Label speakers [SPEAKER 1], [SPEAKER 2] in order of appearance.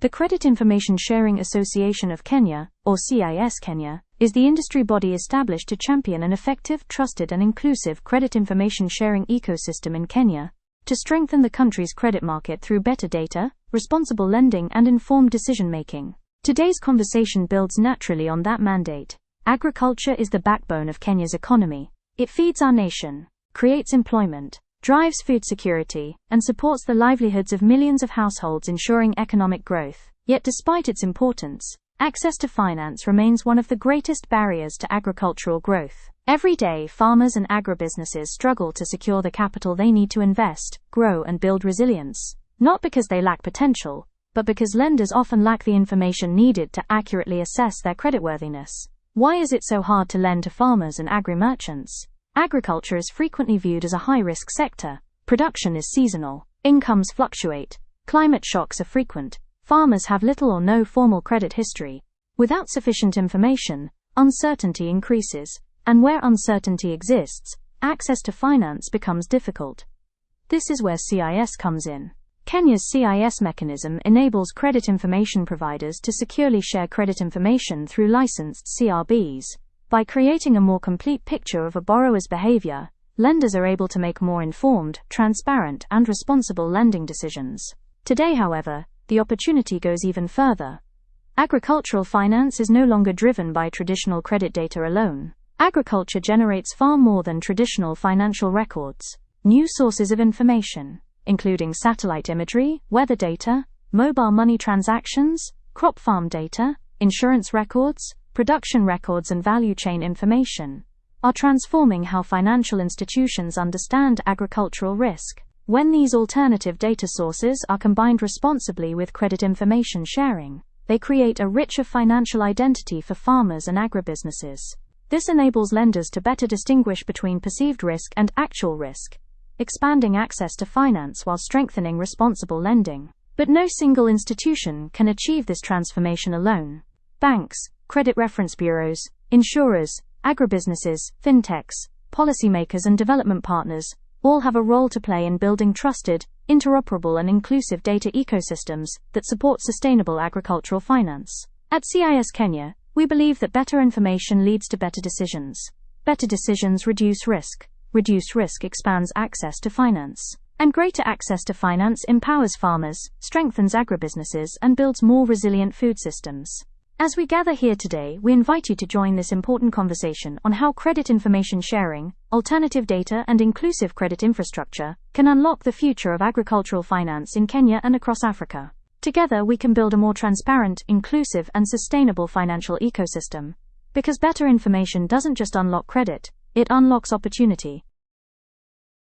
[SPEAKER 1] The Credit Information Sharing Association of Kenya, or CIS Kenya, is the industry body established to champion an effective, trusted and inclusive credit information sharing ecosystem in Kenya, to strengthen the country's credit market through better data, responsible lending and informed decision-making. Today's conversation builds naturally on that mandate. Agriculture is the backbone of Kenya's economy. It feeds our nation, creates employment, drives food security, and supports the livelihoods of millions of households, ensuring economic growth. Yet despite its importance, access to finance remains one of the greatest barriers to agricultural growth. Every day, farmers and agribusinesses struggle to secure the capital they need to invest, grow, and build resilience. Not because they lack potential, but because lenders often lack the information needed to accurately assess their creditworthiness. Why is it so hard to lend to farmers and agri-merchants? Agriculture is frequently viewed as a high-risk sector. Production is seasonal, incomes fluctuate, climate shocks are frequent, farmers have little or no formal credit history. Without sufficient information, uncertainty increases, and where uncertainty exists, access to finance becomes difficult. This is where CIS comes in. Kenya's CIS mechanism enables credit information providers to securely share credit information through licensed CRBs. By creating a more complete picture of a borrower's behavior, lenders are able to make more informed, transparent, and responsible lending decisions. Today, however, the opportunity goes even further. Agricultural finance is no longer driven by traditional credit data alone. Agriculture generates far more than traditional financial records. New sources of information, including satellite imagery, weather data, mobile money transactions, crop farm data, insurance records, production records and value chain information, are transforming how financial institutions understand agricultural risk. When these alternative data sources are combined responsibly with credit information sharing, they create a richer financial identity for farmers and agribusinesses. This enables lenders to better distinguish between perceived risk and actual risk, expanding access to finance while strengthening responsible lending. But no single institution can achieve this transformation alone. Banks, credit reference bureaus, insurers, agribusinesses, fintechs, policymakers and development partners all have a role to play in building trusted, interoperable and inclusive data ecosystems that support sustainable agricultural finance. At CIS Kenya, we believe that better information leads to better decisions. Better decisions reduce risk. Reduced risk expands access to finance. And greater access to finance empowers farmers, strengthens agribusinesses and builds more resilient food systems. As we gather here today, we invite you to join this important conversation on how credit information sharing, alternative data and inclusive credit infrastructure can unlock the future of agricultural finance in Kenya and across Africa. Together we can build a more transparent, inclusive and sustainable financial ecosystem. Because better information doesn't just unlock credit, it unlocks opportunity.